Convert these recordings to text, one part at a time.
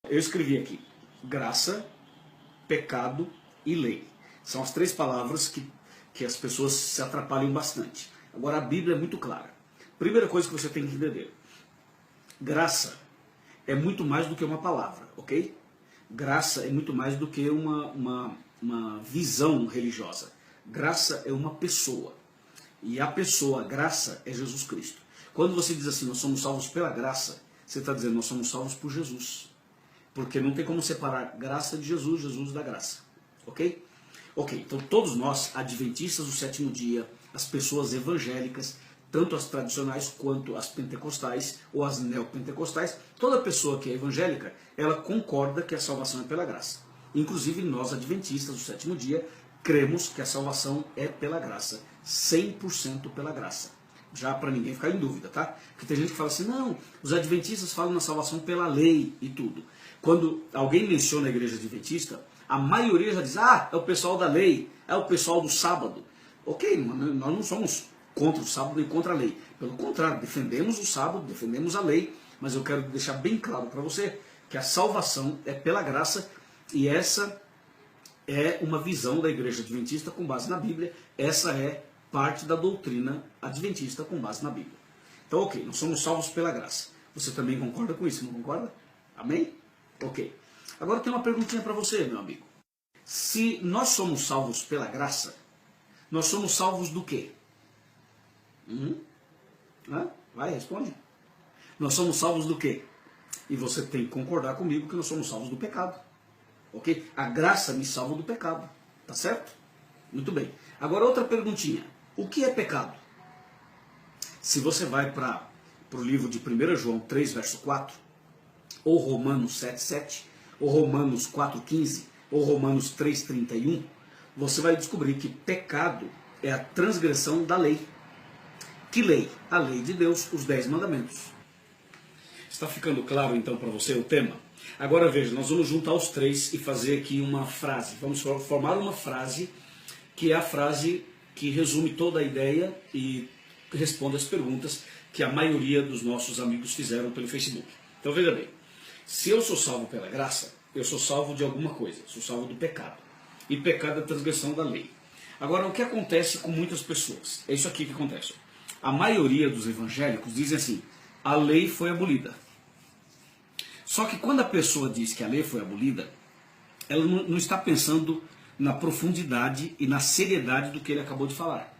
Eu escrevi aqui, graça, pecado e lei. São as três palavras que as pessoas se atrapalham bastante. Agora a Bíblia é muito clara. Primeira coisa que você tem que entender, graça é muito mais do que uma palavra, ok? Graça é muito mais do que uma visão religiosa. Graça é uma pessoa. E a pessoa, a graça, é Jesus Cristo. Quando você diz assim, nós somos salvos pela graça, você está dizendo, nós somos salvos por Jesus. Porque não tem como separar graça de Jesus, Jesus da graça. Ok? Ok, então todos nós, adventistas do sétimo dia, as pessoas evangélicas, tanto as tradicionais quanto as pentecostais ou as neopentecostais, toda pessoa que é evangélica, ela concorda que a salvação é pela graça. Inclusive nós, adventistas do sétimo dia, cremos que a salvação é pela graça, 100% pela graça. Já para ninguém ficar em dúvida, tá? Porque tem gente que fala assim, não, os adventistas falam na salvação pela lei e tudo. Quando alguém menciona a igreja adventista, a maioria já diz, ah, é o pessoal da lei, é o pessoal do sábado. Ok, nós não somos contra o sábado e contra a lei. Pelo contrário, defendemos o sábado, defendemos a lei, mas eu quero deixar bem claro para você que a salvação é pela graça e essa é uma visão da igreja adventista com base na Bíblia, essa é parte da doutrina adventista com base na Bíblia. Então, ok, nós somos salvos pela graça. Você também concorda com isso, não concorda? Amém? Ok. Agora tem uma perguntinha para você, meu amigo. Se nós somos salvos pela graça, nós somos salvos do quê? Vai, responde. Nós somos salvos do quê? E você tem que concordar comigo que nós somos salvos do pecado. Ok? A graça me salva do pecado. Tá certo? Muito bem. Agora outra perguntinha. O que é pecado? Se você vai para o livro de 1 João 3, verso 4, ou Romanos 7, 7, ou Romanos 4, 15, ou Romanos 3, 31, você vai descobrir que pecado é a transgressão da lei. Que lei? A lei de Deus, os 10 mandamentos. Está ficando claro então para você o tema? Agora veja, nós vamos juntar os três e fazer aqui uma frase. Vamos formar uma frase que é a frase que resume toda a ideia e responde as perguntas que a maioria dos nossos amigos fizeram pelo Facebook. Então veja bem, se eu sou salvo pela graça, eu sou salvo de alguma coisa, sou salvo do pecado. E pecado é a transgressão da lei. Agora, o que acontece com muitas pessoas? É isso aqui que acontece. A maioria dos evangélicos dizem assim, a lei foi abolida. Só que quando a pessoa diz que a lei foi abolida, ela não está pensando na profundidade e na seriedade do que ele acabou de falar.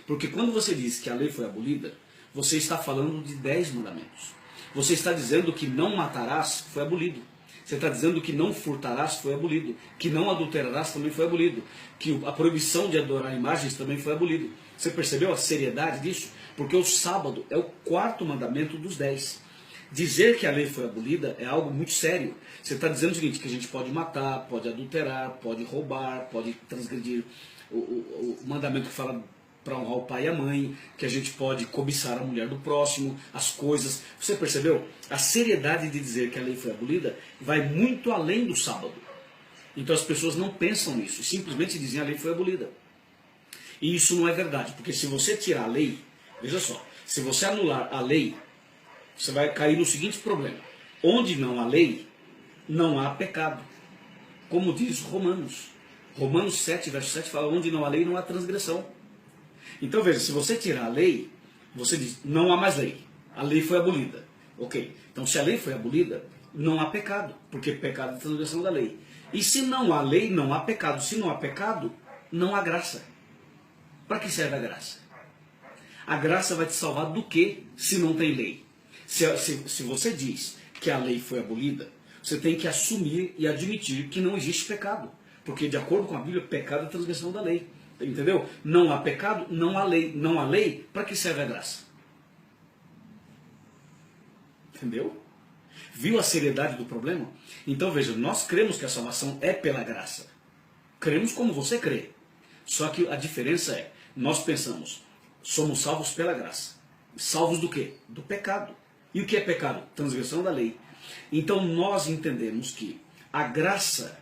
Porque quando você diz que a lei foi abolida, você está falando de 10 mandamentos. Você está dizendo que não matarás, foi abolido. Você está dizendo que não furtarás, foi abolido. Que não adulterarás, também foi abolido. Que a proibição de adorar imagens também foi abolido. Você percebeu a seriedade disso? Porque o sábado é o 4º mandamento dos 10. Dizer que a lei foi abolida é algo muito sério. Você está dizendo o seguinte, que a gente pode matar, pode adulterar, pode roubar, pode transgredir o mandamento que fala para honrar o pai e a mãe, que a gente pode cobiçar a mulher do próximo, as coisas. Você percebeu? A seriedade de dizer que a lei foi abolida vai muito além do sábado. Então as pessoas não pensam nisso, simplesmente dizem que a lei foi abolida. E isso não é verdade, porque se você tirar a lei, veja só, se você anular a lei, você vai cair no seguinte problema. Onde não há lei, não há pecado. Como diz Romanos. Romanos 7, verso 7 fala, onde não há lei, não há transgressão. Então veja, se você tirar a lei, você diz, não há mais lei. A lei foi abolida. Ok, então se a lei foi abolida, não há pecado, porque pecado é transgressão da lei. E se não há lei, não há pecado. Se não há pecado, não há graça. Para que serve a graça? A graça vai te salvar do que se não tem lei? Se você diz que a lei foi abolida, você tem que assumir e admitir que não existe pecado. Porque de acordo com a Bíblia, pecado é transgressão da lei. Entendeu? Não há pecado, não há lei. Não há lei, para que serve a graça? Entendeu? Viu a seriedade do problema? Então veja, nós cremos que a salvação é pela graça. Cremos como você crê. Só que a diferença é, nós pensamos, somos salvos pela graça. Salvos do quê? Do pecado. E o que é pecado? Transgressão da lei. Então nós entendemos que a graça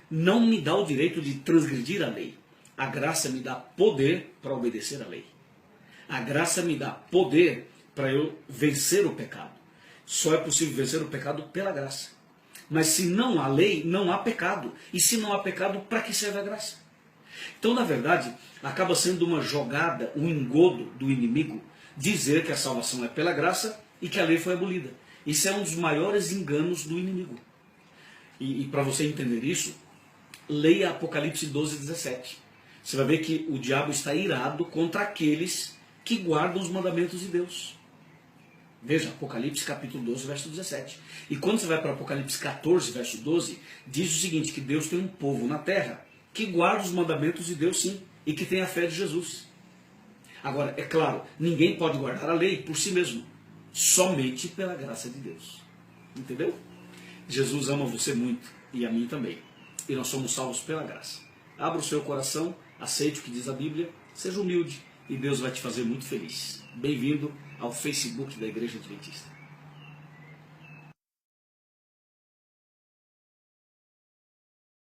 não me dá o direito de transgredir a lei. A graça me dá poder para obedecer a lei. A graça me dá poder para eu vencer o pecado. Só é possível vencer o pecado pela graça. Mas se não há lei, não há pecado. E se não há pecado, para que serve a graça? Então, na verdade, acaba sendo uma jogada, um engodo do inimigo, dizer que a salvação é pela graça e que a lei foi abolida. Isso é um dos maiores enganos do inimigo. E para você entender isso, leia Apocalipse 12, 17. Você vai ver que o diabo está irado contra aqueles que guardam os mandamentos de Deus. Veja, Apocalipse capítulo 12, verso 17. E quando você vai para Apocalipse 14, verso 12, diz o seguinte, que Deus tem um povo na terra que guarda os mandamentos de Deus sim, e que tem a fé de Jesus. Agora, é claro, ninguém pode guardar a lei por si mesmo, somente pela graça de Deus. Entendeu? Jesus ama você muito, e a mim também. E nós somos salvos pela graça. Abra o seu coração, aceite o que diz a Bíblia, seja humilde, e Deus vai te fazer muito feliz. Bem-vindo ao Facebook da Igreja Adventista.